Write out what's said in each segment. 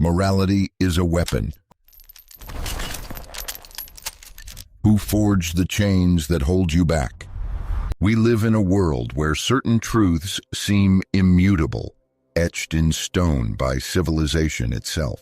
Morality is a weapon. Who forged the chains that hold you back? We live in a world where certain truths seem immutable, etched in stone by civilization itself.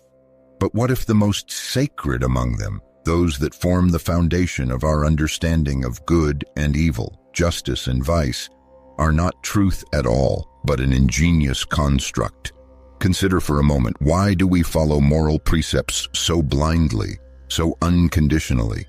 But what if the most sacred among them, those that form the foundation of our understanding of good and evil, justice and vice, are not truth at all, but an ingenious construct? Consider for a moment, why do we follow moral precepts so blindly, so unconditionally?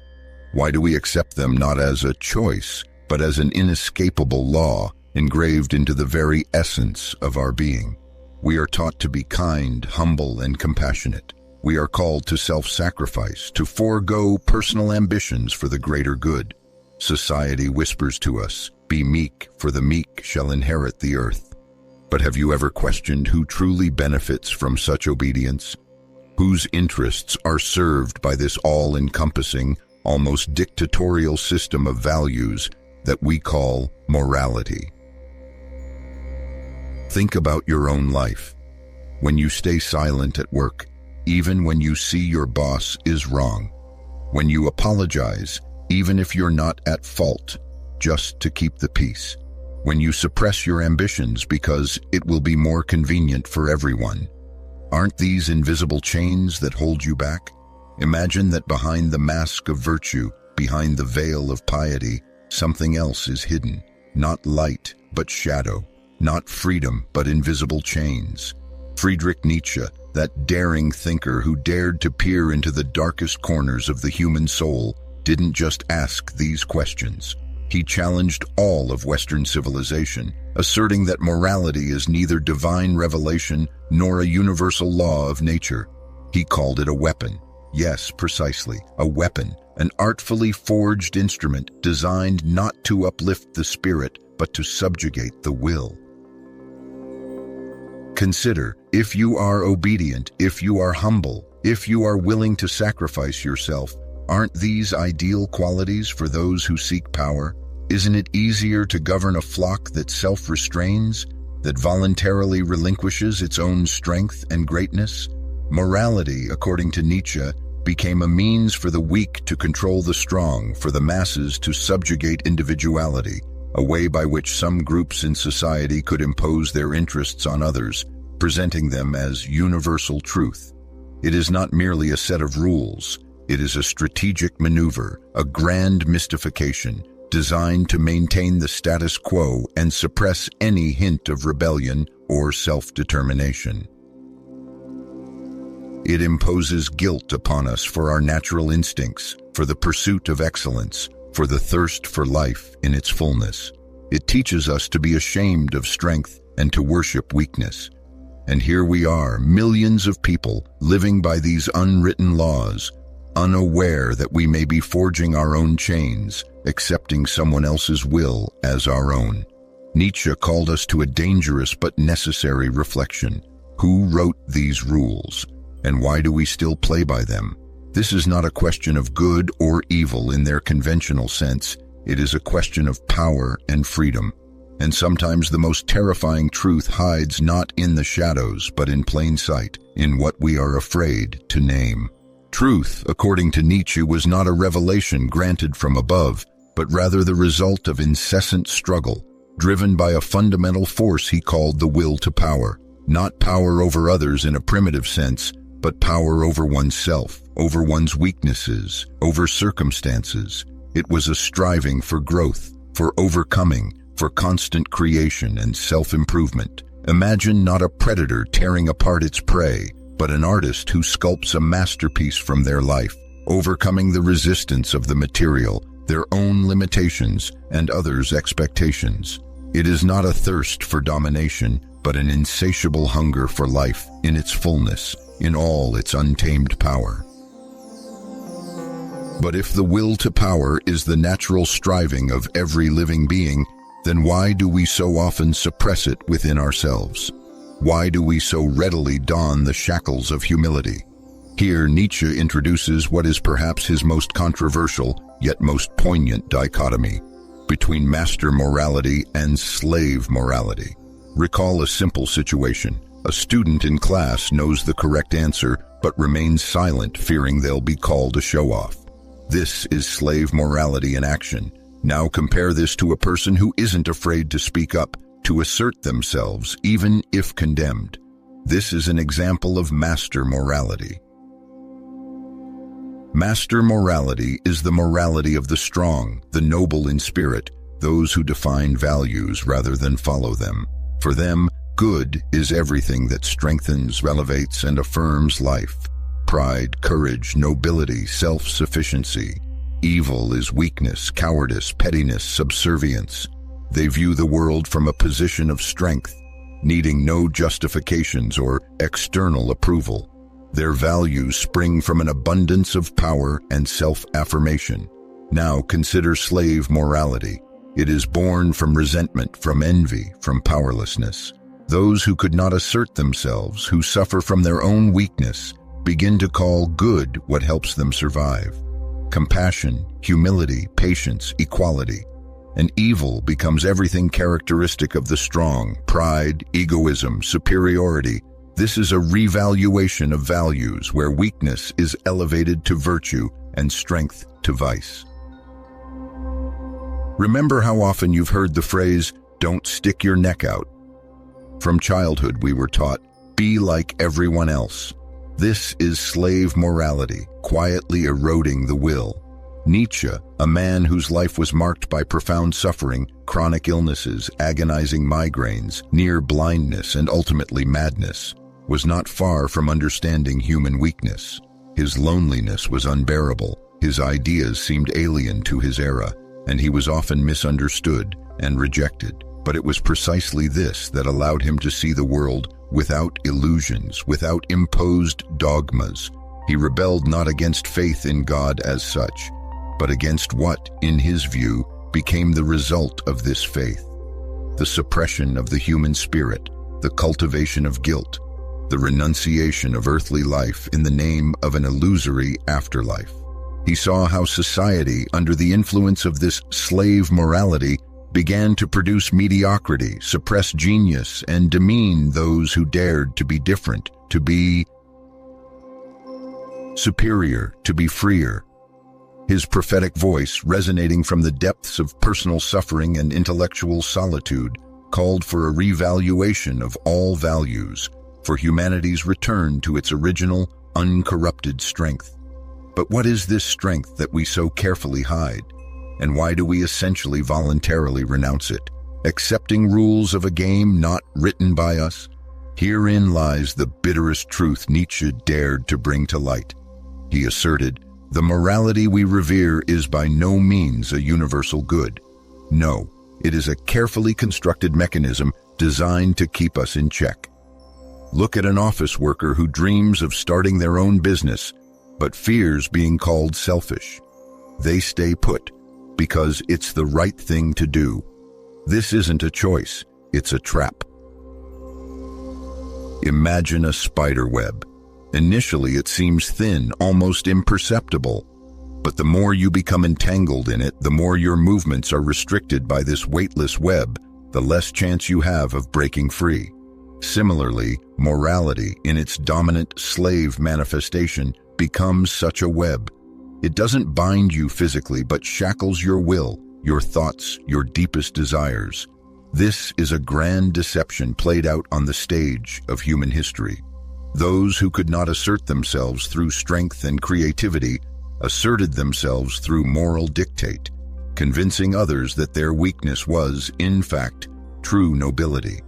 Why do we accept them not as a choice, but as an inescapable law engraved into the very essence of our being? We are taught to be kind, humble, and compassionate. We are called to self-sacrifice, to forego personal ambitions for the greater good. Society whispers to us, "Be meek, for the meek shall inherit the earth." But have you ever questioned who truly benefits from such obedience? Whose interests are served by this all-encompassing, almost dictatorial system of values that we call morality? Think about your own life. When you stay silent at work, even when you see your boss is wrong. When you apologize, even if you're not at fault, just to keep the peace. When you suppress your ambitions because it will be more convenient for everyone. Aren't these invisible chains that hold you back? Imagine that behind the mask of virtue, behind the veil of piety, something else is hidden. Not light, but shadow. Not freedom, but invisible chains. Friedrich Nietzsche, that daring thinker who dared to peer into the darkest corners of the human soul, didn't just ask these questions. He challenged all of Western civilization, asserting that morality is neither divine revelation nor a universal law of nature. He called it a weapon. Yes, precisely, a weapon, an artfully forged instrument designed not to uplift the spirit, but to subjugate the will. Consider, if you are obedient, if you are humble, if you are willing to sacrifice yourself, aren't these ideal qualities for those who seek power? Isn't it easier to govern a flock that self-restrains, that voluntarily relinquishes its own strength and greatness? Morality, according to Nietzsche, became a means for the weak to control the strong, for the masses to subjugate individuality, a way by which some groups in society could impose their interests on others, presenting them as universal truth. It is not merely a set of rules, it is a strategic maneuver, a grand mystification, designed to maintain the status quo and suppress any hint of rebellion or self-determination. It imposes guilt upon us for our natural instincts, for the pursuit of excellence, for the thirst for life in its fullness. It teaches us to be ashamed of strength and to worship weakness. And here we are, millions of people living by these unwritten laws, unaware that we may be forging our own chains, accepting someone else's will as our own. Nietzsche called us to a dangerous but necessary reflection. Who wrote these rules, and why do we still play by them? This is not a question of good or evil in their conventional sense. It is a question of power and freedom. And sometimes the most terrifying truth hides not in the shadows, but in plain sight, in what we are afraid to name. Truth, according to Nietzsche, was not a revelation granted from above, but rather the result of incessant struggle, driven by a fundamental force he called the will to power. Not power over others in a primitive sense, but power over oneself, over one's weaknesses, over circumstances. It was a striving for growth, for overcoming, for constant creation and self-improvement. Imagine not a predator tearing apart its prey, but an artist who sculpts a masterpiece from their life, overcoming the resistance of the material, their own limitations, and others' expectations. It is not a thirst for domination, but an insatiable hunger for life in its fullness, in all its untamed power. But if the will to power is the natural striving of every living being, then why do we so often suppress it within ourselves? Why do we so readily don the shackles of humility? Here Nietzsche introduces what is perhaps his most controversial, yet most poignant dichotomy, between master morality and slave morality. Recall a simple situation. A student in class knows the correct answer, but remains silent, fearing they'll be called a show-off. This is slave morality in action. Now compare this to a person who isn't afraid to speak up, to assert themselves, even if condemned. This is an example of master morality. Master morality is the morality of the strong, the noble in spirit, those who define values rather than follow them. For them, good is everything that strengthens, elevates, and affirms life. Pride, courage, nobility, self-sufficiency. Evil is weakness, cowardice, pettiness, subservience. They view the world from a position of strength, needing no justifications or external approval. Their values spring from an abundance of power and self-affirmation. Now consider slave morality. It is born from resentment, from envy, from powerlessness. Those who could not assert themselves, who suffer from their own weakness, begin to call good what helps them survive. Compassion, humility, patience, equality. And evil becomes everything characteristic of the strong: pride, egoism, superiority. This is a revaluation of values where weakness is elevated to virtue and strength to vice. Remember how often you've heard the phrase, "Don't stick your neck out." From childhood we were taught, "Be like everyone else." This is slave morality, quietly eroding the will. Nietzsche, a man whose life was marked by profound suffering, chronic illnesses, agonizing migraines, near blindness, and ultimately madness, was not far from understanding human weakness. His loneliness was unbearable, his ideas seemed alien to his era, and he was often misunderstood and rejected. But it was precisely this that allowed him to see the world without illusions, without imposed dogmas. He rebelled not against faith in God as such, but against what, in his view, became the result of this faith: the suppression of the human spirit, the cultivation of guilt, the renunciation of earthly life in the name of an illusory afterlife. He saw how society, under the influence of this slave morality, began to produce mediocrity, suppress genius, and demean those who dared to be different, to be superior, to be freer. His prophetic voice, resonating from the depths of personal suffering and intellectual solitude, called for a revaluation of all values, for humanity's return to its original, uncorrupted strength. But what is this strength that we so carefully hide? And why do we essentially voluntarily renounce it, accepting rules of a game not written by us? Herein lies the bitterest truth Nietzsche dared to bring to light. He asserted, "The morality we revere is by no means a universal good. No, it is a carefully constructed mechanism designed to keep us in check." Look at an office worker who dreams of starting their own business, but fears being called selfish. They stay put because it's the right thing to do. This isn't a choice, it's a trap. Imagine a spider web. Initially it seems thin, almost imperceptible. But the more you become entangled in it, the more your movements are restricted by this weightless web, the less chance you have of breaking free. Similarly, morality, in its dominant slave manifestation, becomes such a web. It doesn't bind you physically, but shackles your will, your thoughts, your deepest desires. This is a grand deception played out on the stage of human history. Those who could not assert themselves through strength and creativity asserted themselves through moral dictate, convincing others that their weakness was, in fact, true nobility.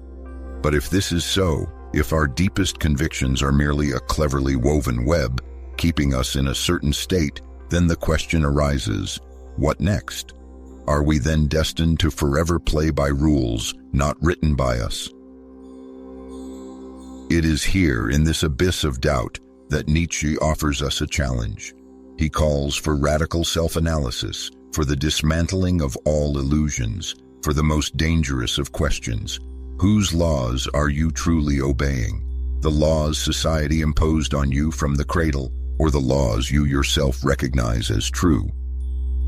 But if this is so, if our deepest convictions are merely a cleverly woven web, keeping us in a certain state, then the question arises, what next? Are we then destined to forever play by rules not written by us? It is here, in this abyss of doubt, that Nietzsche offers us a challenge. He calls for radical self-analysis, for the dismantling of all illusions, for the most dangerous of questions. Whose laws are you truly obeying? The laws society imposed on you from the cradle, or the laws you yourself recognize as true?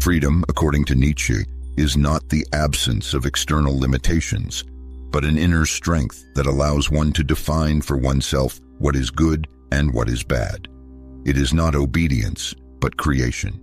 Freedom, according to Nietzsche, is not the absence of external limitations, but an inner strength that allows one to define for oneself what is good and what is bad. It is not obedience, but creation.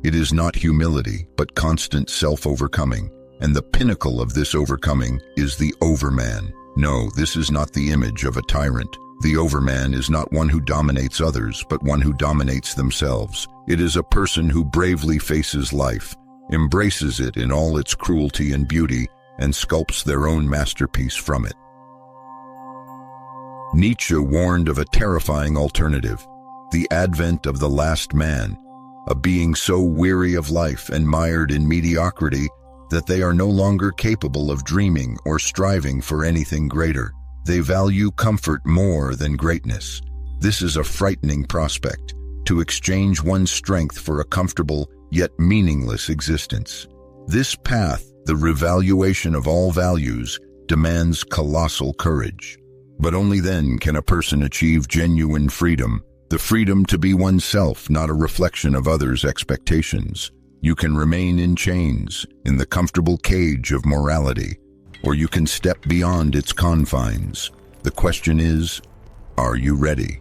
It is not humility, but constant self-overcoming. And the pinnacle of this overcoming is the overman. No, this is not the image of a tyrant. The overman is not one who dominates others, but one who dominates themselves. It is a person who bravely faces life, embraces it in all its cruelty and beauty, and sculpts their own masterpiece from it. Nietzsche warned of a terrifying alternative, the advent of the last man, a being so weary of life and mired in mediocrity that they are no longer capable of dreaming or striving for anything greater. They value comfort more than greatness. This is a frightening prospect, to exchange one's strength for a comfortable yet meaningless existence. This path, the revaluation of all values, demands colossal courage. But only then can a person achieve genuine freedom, the freedom to be oneself, not a reflection of others' expectations. You can remain in chains, in the comfortable cage of morality, or you can step beyond its confines. The question is, are you ready?